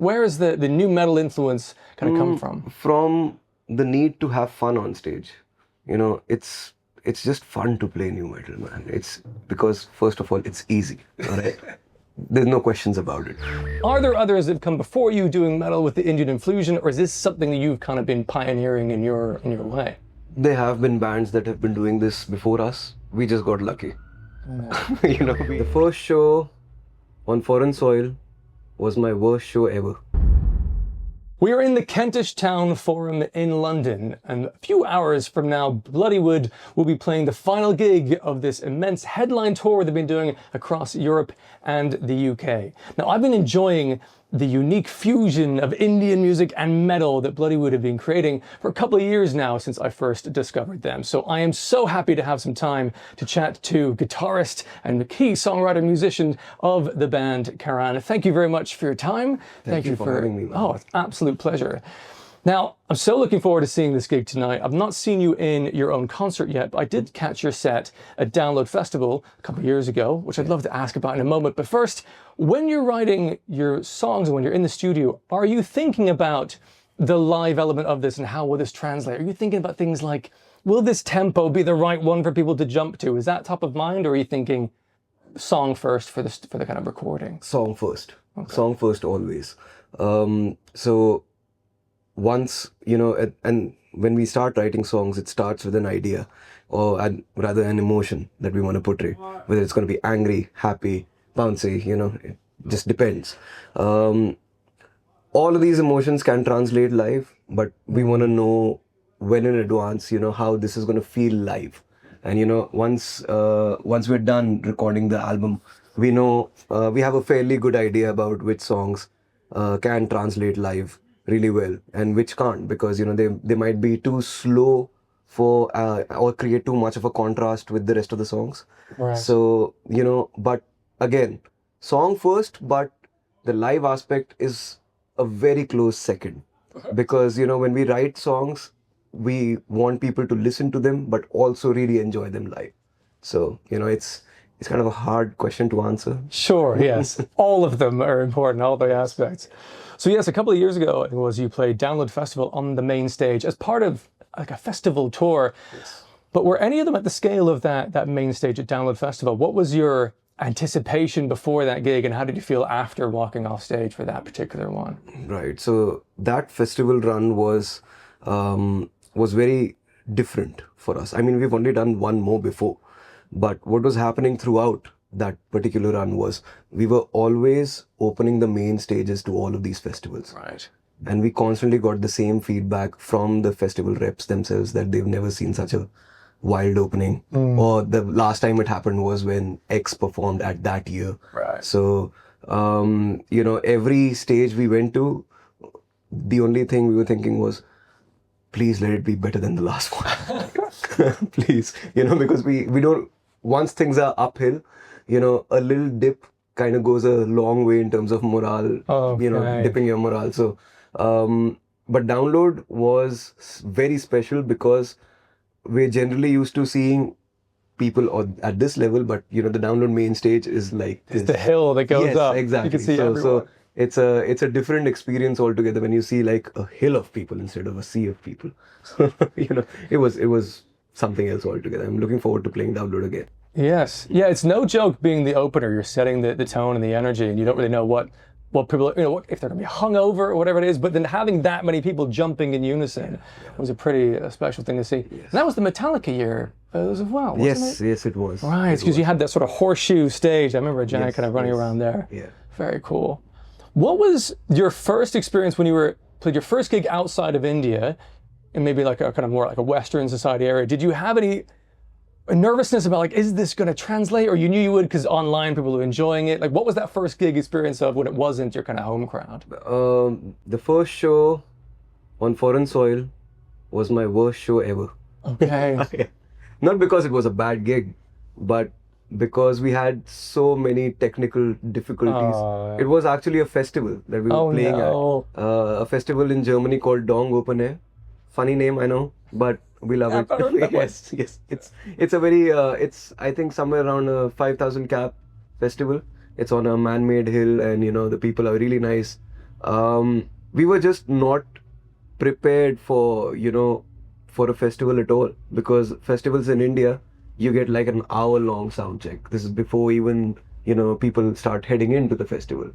Where is the new metal influence kind of come from? From the need to have fun on stage. You know, it's just fun to play new metal, man. It's because, first of all, it's easy, all right? There's no questions about it. Are there others that have come before you doing metal with the Indian infusion, or is this something that you've kind of been pioneering in your way? There have been bands that have been doing this before us. We just got lucky. You know, the first show on foreign soil was my worst show ever. We are in the Kentish Town Forum in London, and a few hours from now, Bloodywood will be playing the final gig of this immense headline tour they've been doing across Europe and the UK. Now, I've been enjoying the unique fusion of Indian music and metal that Bloodywood have been creating for a couple of years now since I first discovered them. So I am so happy to have some time to chat to guitarist and key songwriter musician of the band, Karan. Thank you very much for your time. Thank you for having me, man. Oh, it's an absolute pleasure. Now, I'm so looking forward to seeing this gig tonight. I've not seen you in your own concert yet, but I did catch your set at Download Festival a couple of years ago, which I'd love to ask about in a moment. But first, when you're writing your songs and when you're in the studio, are you thinking about the live element of this and how will this translate? Are you thinking about things like, will this tempo be the right one for people to jump to? Is that top of mind, or are you thinking song first for the kind of recording? Song first. Okay. Song first always. So once, you know, and when we start writing songs, it starts with an idea, or rather an emotion that we want to portray. Whether it's going to be angry, happy, bouncy, you know, it just depends. All of these emotions can translate live, but we want to know well in advance, you know, how this is going to feel live. And, you know, once we're done recording the album, we know, we have a fairly good idea about which songs can translate live really well and which can't, because, you know, they might be too slow for or create too much of a contrast with the rest of the songs. Right. So, you know, but again, song first, but the live aspect is a very close second, because, you know, when we write songs, we want people to listen to them but also really enjoy them live. So, you know, it's kind of a hard question to answer. Sure, yes. All of them are important, all the aspects. So yes, a couple of years ago, it was you played Download Festival on the main stage as part of like a festival tour. Yes. But were any of them at the scale of that main stage at Download Festival? What was your anticipation before that gig, and how did you feel after walking off stage for that particular one? Right. So that festival run was very different for us. I mean, we've only done one more before, but what was happening throughout that particular run was we were always opening the main stages to all of these festivals. Right. And we constantly got the same feedback from the festival reps themselves that they've never seen such a wild opening. Or the last time it happened was when X performed at that year. Right. So, you know, every stage we went to, the only thing we were thinking was, please let it be better than the last one. Please, you know, because we don't, once things are uphill, you know, a little dip kind of goes a long way in terms of morale, Okay. you know, dipping your morale. So, but Download was very special because we're generally used to seeing people at this level, but, you know, the Download main stage is like It's the hill that goes up. Exactly. You can see everyone. So it's a different experience altogether when you see like a hill of people instead of a sea of people. So, you know, it was something else altogether. I'm looking forward to playing Download again. Yes. Yeah, it's no joke being the opener. You're setting the tone and the energy, and you don't really know what people, you know, if they're going to be hungover or whatever it is, but then having that many people jumping in unison was a pretty special thing to see. Yes. And that was the Metallica year as well, wasn't it? Yes, it was. Right, because you had that sort of horseshoe stage. I remember Janet kind of running yes. around there. Yeah. Very cool. What was your first experience when you played your first gig outside of India, and maybe like a kind of more like a Western society area? Did you have any nervousness about like, is this going to translate, or you knew you would because online people were enjoying it? Like, what was that first gig experience of when it wasn't your kind of home crowd? The first show on foreign soil was my worst show ever. Okay. Not because it was a bad gig, but because we had so many technical difficulties. Oh, yeah. It was actually a festival that we were playing at. A festival in Germany called Dong Open Air. Funny name, I know, but we love it. Yes. It's a very, it's I think somewhere around a 5,000 cap festival. It's on a man-made hill, and you know the people are really nice. We were just not prepared for, for a festival at all, because festivals in India, you get like an hour-long sound check. This is before even, people start heading into the festival.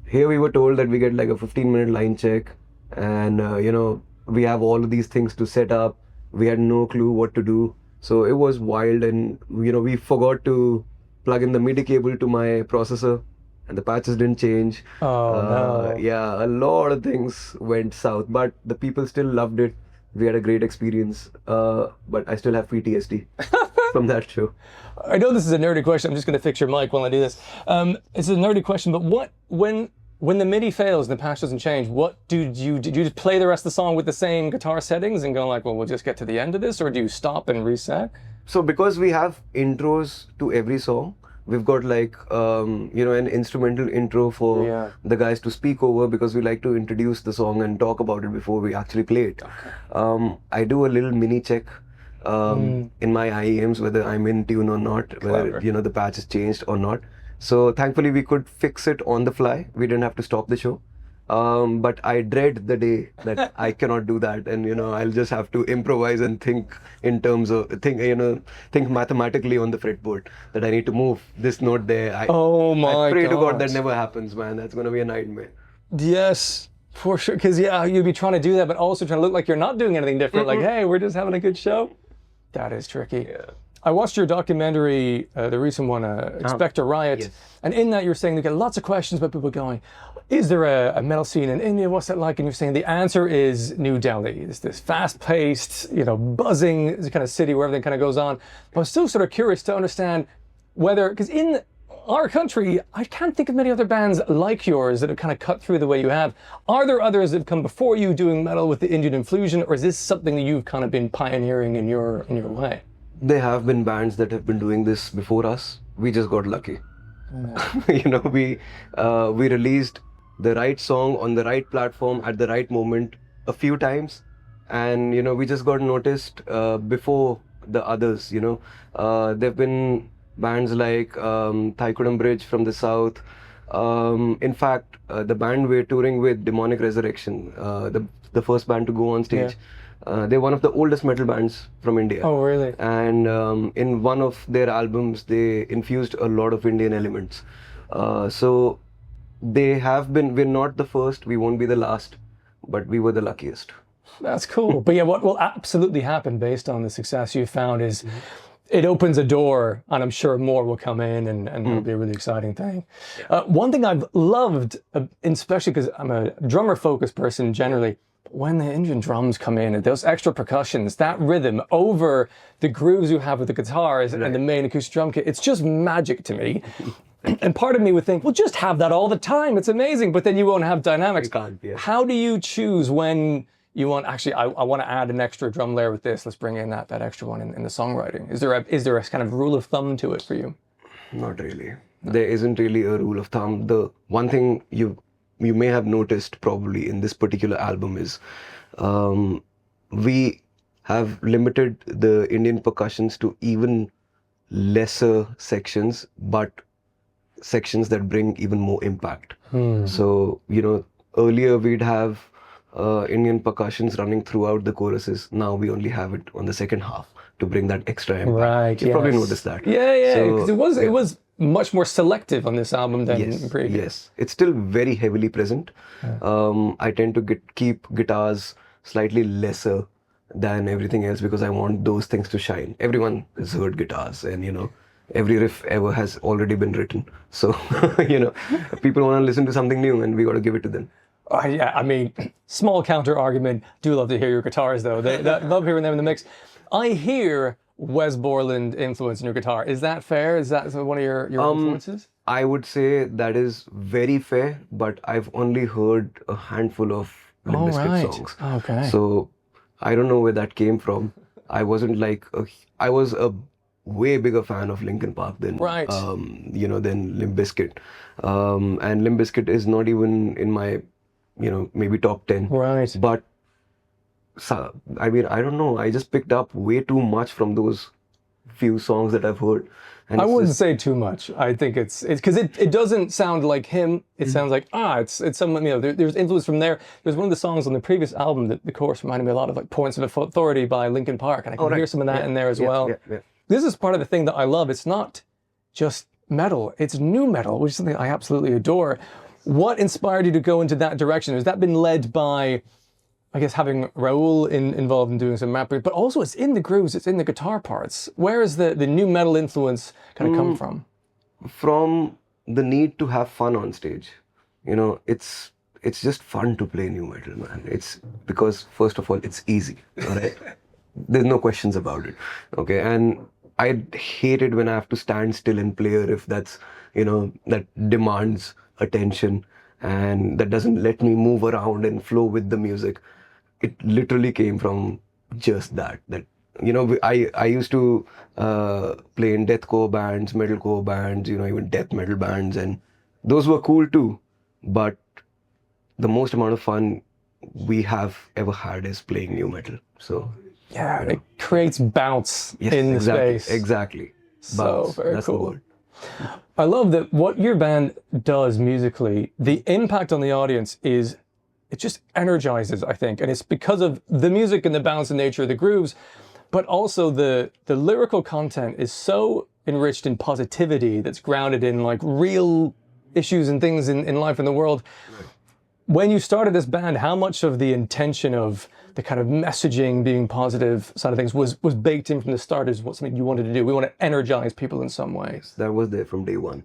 Here we were told that we get like a 15-minute line check, and we have all of these things to set up. We had no clue what to do, so it was wild. And we forgot to plug in the MIDI cable to my processor, and the patches didn't change. Oh, no. Yeah, a lot of things went south, but the people still loved it. We had a great experience, but I still have PTSD from that show. I know this is a nerdy question. I'm just going to fix your mic while I do this. It's a nerdy question, but when the MIDI fails and the patch doesn't change, what do you do? You just play the rest of the song with the same guitar settings and go like, well, we'll just get to the end of this, or do you stop and reset? So because we have intros to every song, we've got like an instrumental intro for the guys to speak over, because we like to introduce the song and talk about it before we actually play it. Okay. I do a little mini check in my IEMs whether I'm in tune or not, whether the patch is changed or not. So thankfully we could fix it on the fly. We didn't have to stop the show. But I dread the day that I cannot do that, and I'll just have to improvise and think in terms of think mathematically on the fretboard that I need to move this note there. I pray to God that never happens, man. That's gonna be a nightmare. Yes, for sure. Because you'd be trying to do that, but also trying to look like you're not doing anything different. Like, hey, we're just having a good show. That is tricky. Yeah. I watched your documentary, the recent one, Expect a Riot, yes. And in that you're saying you get lots of questions about people going, is there a metal scene in India? What's that like? And you're saying the answer is New Delhi. It's this fast-paced, buzzing kind of city where everything kind of goes on. But I'm still sort of curious to understand whether, because in our country, I can't think of many other bands like yours that have kind of cut through the way you have. Are there others that have come before you doing metal with the Indian infusion, or is this something that you've kind of been pioneering in your way? There have been bands that have been doing this before us. We just got lucky. We released the right song on the right platform at the right moment a few times, and we just got noticed before the others. There've been bands like Thaikudam Bridge from the south. In fact, the band we're touring with, Demonic Resurrection, the first band to go on stage. Yeah. They're one of the oldest metal bands from India. Oh, really? And in one of their albums, they infused a lot of Indian elements. So they have been, we're not the first, we won't be the last, but we were the luckiest. That's cool. But yeah, what will absolutely happen based on the success you found is it opens a door, and I'm sure more will come in, and it'll be a really exciting thing. Yeah. One thing I've loved, especially because I'm a drummer-focused person generally, when the Indian drums come in and those extra percussions, that rhythm over the grooves you have with the guitars and the main acoustic drum kit, it's just magic to me. And part of me would think, well, just have that all the time. It's amazing. But then you won't have dynamics. You can't, yeah. How do you choose when you want, actually, I want to add an extra drum layer with this. Let's bring in that extra one in the songwriting. Is there a kind of rule of thumb to it for you? Not really. No. There isn't really a rule of thumb. The one thing you may have noticed probably in this particular album is we have limited the Indian percussions to even lesser sections, but sections that bring even more impact. So, earlier we'd have Indian percussions running throughout the choruses. Now we only have it on the second half to bring that extra impact. Right, you probably noticed that. Yeah, because it was much more selective on this album than previous. Yes, it's still very heavily present. I tend to keep guitars slightly lesser than everything else because I want those things to shine. Everyone has heard guitars, and every riff ever has already been written. So people want to listen to something new, and we got to give it to them. Yeah, I mean, small counter argument. Do love to hear your guitars though. Love hearing them in the mix. I hear Wes Borland influence in your guitar. Is that fair? Is that one of your influences? I would say that is very fair, but I've only heard a handful of Limp Bizkit songs. Okay. So I don't know where that came from. I wasn't I was a way bigger fan of Linkin Park than than Limp Bizkit. And Limp Bizkit is not even in my maybe top 10. Right. But I mean, I don't know. I just picked up way too much from those few songs that I've heard. And I it's wouldn't just- say too much. I think it's because it doesn't sound like him. It sounds like it's someone, you know, there's influence from there. There's one of the songs on the previous album that the chorus reminded me a lot of, like Points of Authority by Linkin Park, and I can hear some of that in there as well. Yeah. This is part of the thing that I love. It's not just metal, it's new metal, which is something I absolutely adore. What inspired you to go into that direction? Has that been led by, I guess, having Raul involved in doing some rapping, but also it's in the grooves, it's in the guitar parts. Where is the new metal influence kind of come from? From the need to have fun on stage. You know, it's just fun to play new metal, man. It's because, first of all, it's easy, all right? There's no questions about it, okay? And I hate it when I have to stand still and play a riff that's, you know, that demands attention and that doesn't let me move around and flow with the music. It literally came from just that, you know, I used to play in deathcore bands, metalcore bands, you know, even death metal bands, and those were cool too. But the most amount of fun we have ever had is playing new metal. So Yeah, it creates bounce yes, in the exactly, space. exactly. So Bounce, very that's the cool. word. I love that what your band does musically, the impact on the audience is, it just energizes, I think. And it's because of the music and the balance and nature of the grooves, but also the lyrical content is so enriched in positivity that's grounded in like real issues and things in life and the world. Right. When you started this band, how much of the intention of the kind of messaging being positive side of things was baked in from the start as what something you wanted to do? We want to energize people in some way. That was there from day one.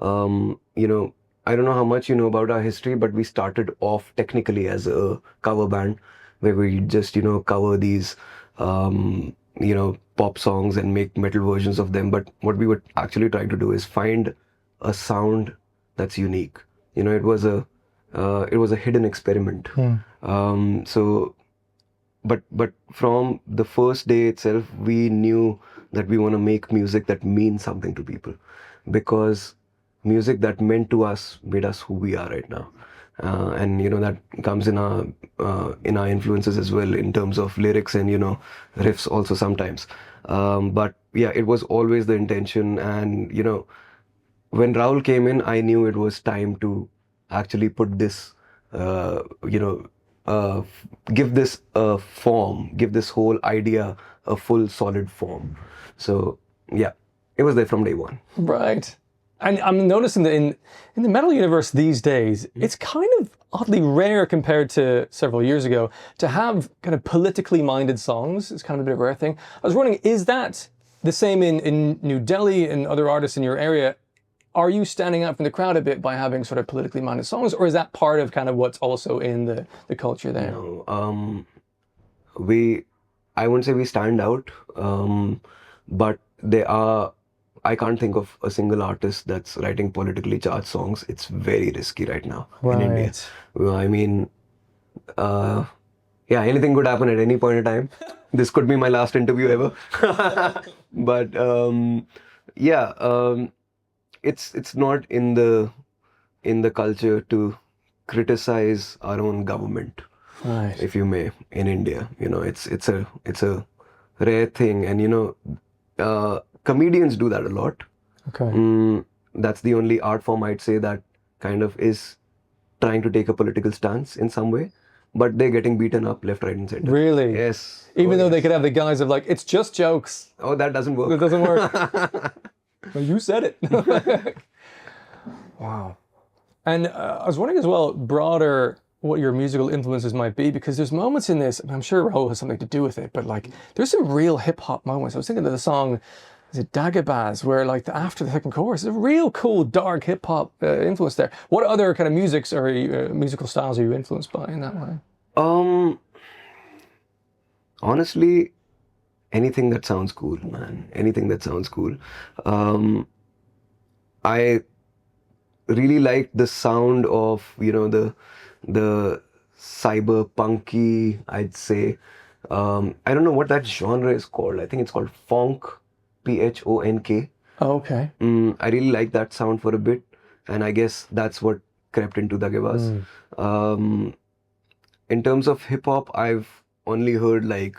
You know, I don't know how much you know about our history, but we started off technically as a cover band where we just, you know, cover these, you know, pop songs and make metal versions of them. But what we were actually trying to do is find a sound that's unique. You know, it was a hidden experiment. But from the first day itself, we knew that we want to make music that means something to people, because music that meant to us made us who we are right now. And, you know, that comes in our influences as well in terms of lyrics and, you know, riffs also sometimes. But yeah, it was always the intention. And, you know, when Rahul came in, I knew it was time to actually put this, give this a form, give this whole idea a full solid form. So yeah, it was there from day one. Right. And I'm noticing that in the metal universe these days, it's kind of oddly rare compared to several years ago to have kind of politically minded songs. It's kind of a bit of a rare thing. I was wondering, is that the same in New Delhi and other artists in your area? Are you standing out from the crowd a bit by having sort of politically minded songs, or is that part of kind of what's also in the culture there? No, I wouldn't say we stand out, but I can't think of a single artist that's writing politically charged songs. It's very risky right now in India. I mean, yeah, anything could happen at any point in time. This could be my last interview ever. But yeah, it's not in the culture to criticize our own government, right, if you may, in India. You know, it's a rare thing, and you know, comedians do that a lot. Okay. That's the only art form I'd say that kind of is trying to take a political stance in some way, but they're getting beaten up left, right, and center. Really? Yes. Even though they could have the guise of like, it's just jokes. Oh, that doesn't work. It doesn't work. Well, you said it. Wow. And I was wondering as well, broader, what your musical influences might be, because there's moments in this, and I'm sure Rahul has something to do with it, but like, there's some real hip hop moments. I was thinking of the song, is it Dagobaz, where like after the second chorus, there's a real cool dark hip hop influence there. What other kind of musics or musical styles are you influenced by in that way? Honestly, anything that sounds cool, man. Anything that sounds cool. I really like the sound of, you know, the cyberpunky, I'd say. I don't know what that genre is called. I think it's called funk, Phonk. Oh, okay. I really like that sound for a bit, and I guess that's what crept into Dagobaz. In terms of hip hop, I've only heard like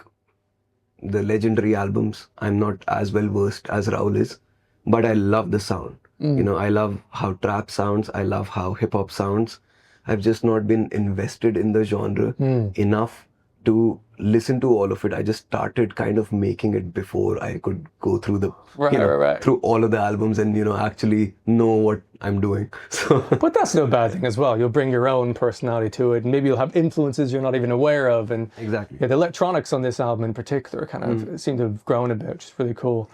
the legendary albums. I'm not as well versed as Rahul is, but I love the sound. You know, I love how trap sounds. I love how hip hop sounds. I've just not been invested in the genre enough to listen to all of it. I just started kind of making it before I could go through the, through all of the albums and, actually know what I'm doing. So, but that's no bad thing as well. You'll bring your own personality to it, and maybe you'll have influences you're not even aware of. And exactly. Yeah, the electronics on this album in particular kind of seem to have grown a bit, which is really cool.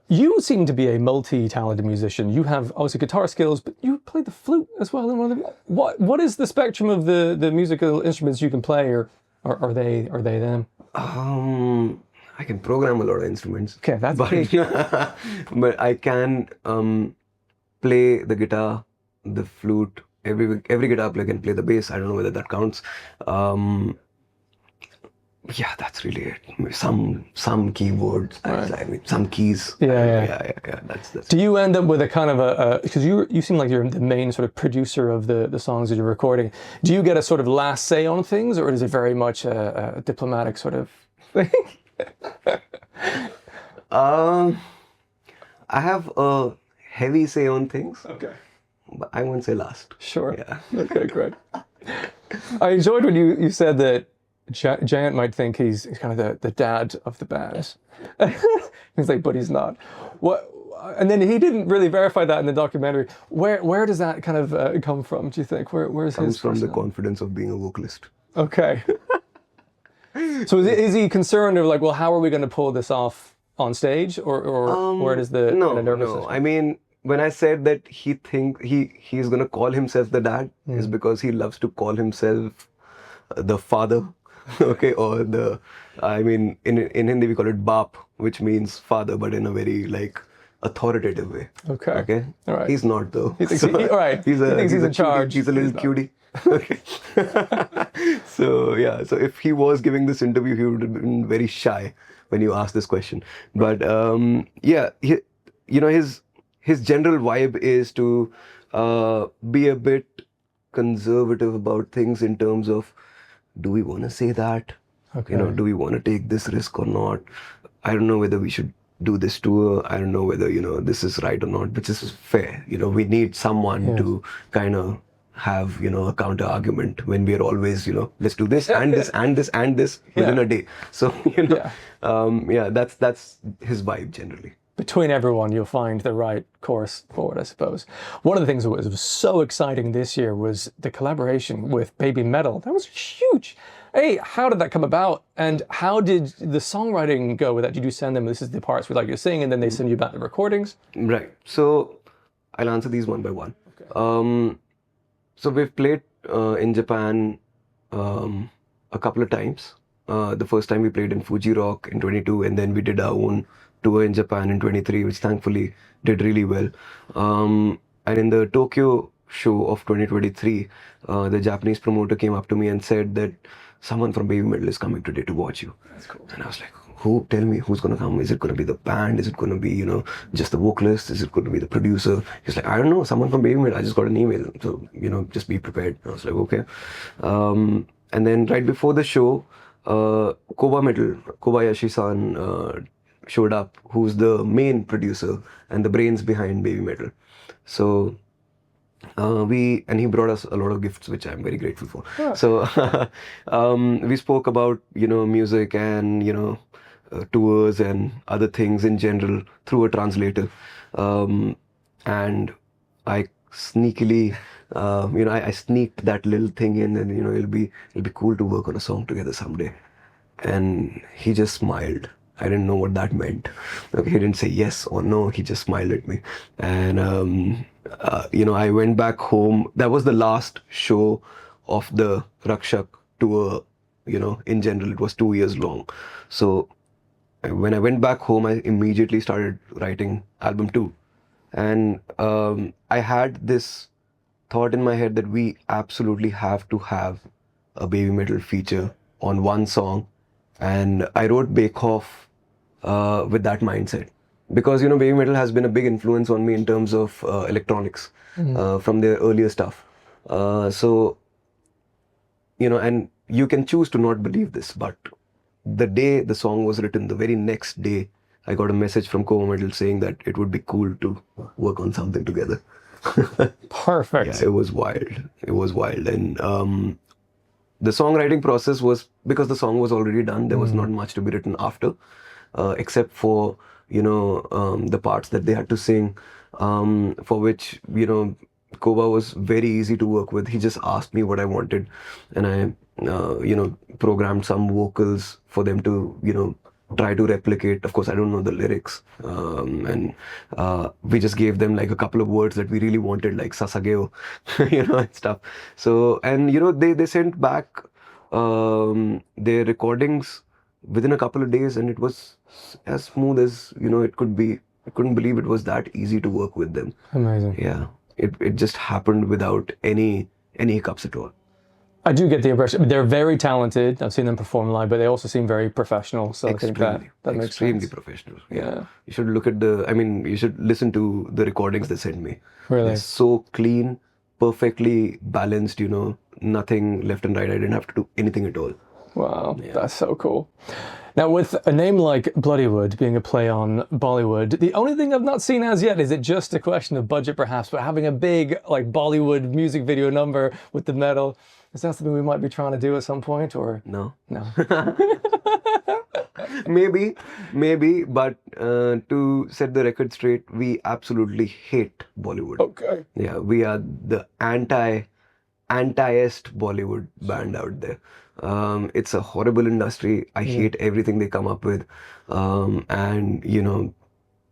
You seem to be a multi-talented musician. You have obviously guitar skills, but you play the flute as well in one of them. What is the spectrum of the musical instruments you can play, or are they them? I can program a lot of instruments. Okay, that's big. But I can play the guitar, the flute. Every guitar player can play the bass. I don't know whether that counts. Yeah, that's really it. Some keyboards, I mean, some keys. Yeah. That's. Do you end up with a kind of because you seem like you're the main sort of producer of the songs that you're recording. Do you get a sort of last say on things, or is it very much a diplomatic sort of thing? I have a heavy say on things. Okay. But I won't say last. Sure. Yeah. Okay, great. I enjoyed when you said that Giant might think he's kind of the dad of the band. He's like, but he's not. What? And then he didn't really verify that in the documentary. Where does that kind of come from? Do you think? Where's Comes his from the confidence of being a vocalist. Okay. So is he concerned of like, well, how are we going to pull this off on stage, or where does the no kind of nervousness? no. I mean, when I said that he's gonna call himself the dad, is because he loves to call himself the father. Okay, or I mean, in Hindi we call it Baap, which means father, but in a very like authoritative way. Okay. All right. He's not though. He thinks all right. He thinks he's in charge. He's a little cutie. Okay. So yeah, so if he was giving this interview, he would have been very shy when you asked this question. But yeah, his general vibe is to be a bit conservative about things in terms of, do we want to say that? Okay. Do we want to take this risk or not? I don't know whether we should do this tour. I don't know whether, this is right or not, which is fair. We need someone to kind of have, a counter argument when we are always, let's do this and this and this and this within a day. So, that's his vibe generally. Between everyone, you'll find the right course forward, I suppose. One of the things that was so exciting this year was the collaboration with Baby Metal. That was huge. Hey, how did that come about? And how did the songwriting go with that? Did you send them, this is the parts we'd like you to sing, and then they send you back the recordings? Right. So I'll answer these one by one. Okay. So we've played in Japan a couple of times. The first time we played in Fuji Rock in 22, and then we did our own tour in Japan in 23, which thankfully did really well. And in the Tokyo show of 2023, the Japanese promoter came up to me and said that someone from Baby Metal is coming today to watch you. That's cool. And I was like, who? Tell me who's going to come. Is it going to be the band? Is it going to be, just the vocalist? Is it going to be the producer? He's like, I don't know, someone from Baby Metal. I just got an email. So, just be prepared. I was like, okay. And then right before the show, Kobayashi-san showed up, who's the main producer and the brains behind Baby Metal. So he brought us a lot of gifts, which I'm very grateful for. Yeah. So we spoke about music and tours and other things in general through a translator, and I sneakily I sneaked that little thing in, and it'll be cool to work on a song together someday. And he just smiled. I didn't know what that meant. Okay, he didn't say yes or no. He just smiled at me. And, I went back home. That was the last show of the Rakshak tour, in general. It was 2 years long. So when I went back home, I immediately started writing album 2. And I had this thought in my head that we absolutely have to have a Baby Metal feature on one song. And I wrote Bake Off with that mindset, because Baby Metal has been a big influence on me in terms of electronics from their earlier stuff. So and you can choose to not believe this, but the day the song was written, the very next day I got a message from Co-Metal saying that it would be cool to work on something together. Perfect. Yeah, it was wild. It was wild. And the songwriting process was, because the song was already done, there was not much to be written after, except for, the parts that they had to sing, for which, Koba was very easy to work with. He just asked me what I wanted, and I, programmed some vocals for them to, try to replicate. Of course, I don't know the lyrics, and we just gave them like a couple of words that we really wanted, like sasageo, and stuff. So, and they sent back their recordings within a couple of days, and it was as smooth as it could be. I couldn't believe it was that easy to work with them. Amazing. Yeah, it just happened without any hiccups at all. I do get the impression they're very talented. I've seen them perform live, but they also seem very professional. So I think that makes sense. Extremely professional. Yeah. You should look at you should listen to the recordings they sent me. Really? They're so clean, perfectly balanced, nothing left and right. I didn't have to do anything at all. Wow, that's so cool. Now, with a name like Bloodywood being a play on Bollywood, the only thing I've not seen as yet is it just a question of budget, perhaps, but having a big like Bollywood music video number with the metal, is that something we might be trying to do at some point, or no? maybe, but to set the record straight, we absolutely hate Bollywood. Okay. Yeah, we are the antiest Bollywood band out there. It's a horrible industry. I hate everything they come up with, and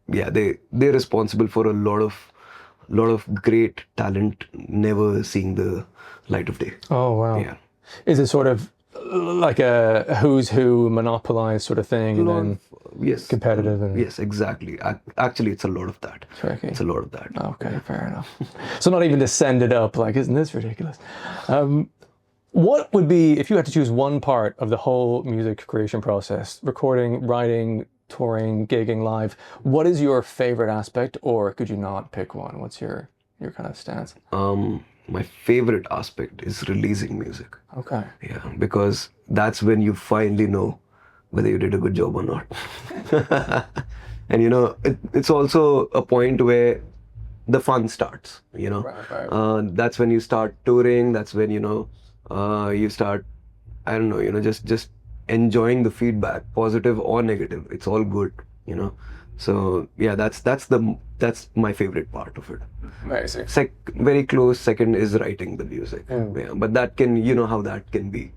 they're responsible for a lot of great talent never seeing the light of day. Oh wow. Yeah. Is it sort of like a who's who monopolized sort of thing, and then yes, competitive? And yes, exactly. Actually, it's a lot of that. Tricky. It's a lot of that. Okay, fair enough. So not even to send it up, like, isn't this ridiculous? What would be, if you had to choose one part of the whole music creation process, recording, writing, touring, gigging live, what is your favorite aspect, or could you not pick one? What's your kind of stance? My favorite aspect is releasing music. Okay. Yeah, because that's when you finally know whether you did a good job or not. And it's also a point where the fun starts, Right. That's when you start touring, that's when you start, I don't know, just enjoying the feedback, positive or negative. It's all good, So yeah, that's my favorite part of it. Amazing. Very close second is writing the music. Yeah, but that can, how that can be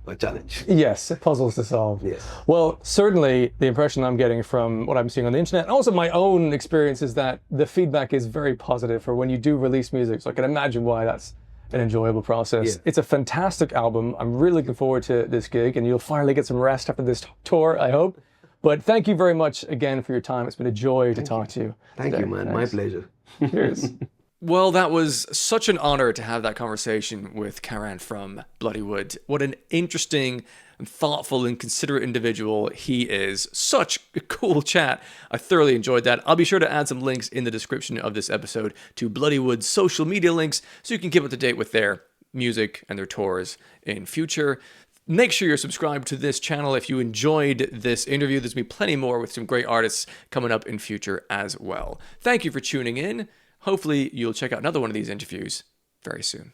a challenge. Yes, puzzles to solve. Yes. Well, certainly the impression I'm getting from what I'm seeing on the internet, and also my own experience, is that the feedback is very positive for when you do release music. So I can imagine why that's an enjoyable process. Yeah. It's a fantastic album. I'm really looking forward to this gig, and you'll finally get some rest after this tour, I hope. But thank you very much again for your time. It's been a joy to talk to you. Thank you, man. Thanks. My pleasure. Cheers. Well, that was such an honor to have that conversation with Karan from Bloodywood. What an interesting and thoughtful and considerate individual he is. Such a cool chat. I thoroughly enjoyed that. I'll be sure to add some links in the description of this episode to Bloodywood's social media links so you can keep up to date with their music and their tours in future. Make sure you're subscribed to this channel if you enjoyed this interview. There's going to be plenty more with some great artists coming up in future as well. Thank you for tuning in. Hopefully you'll check out another one of these interviews very soon.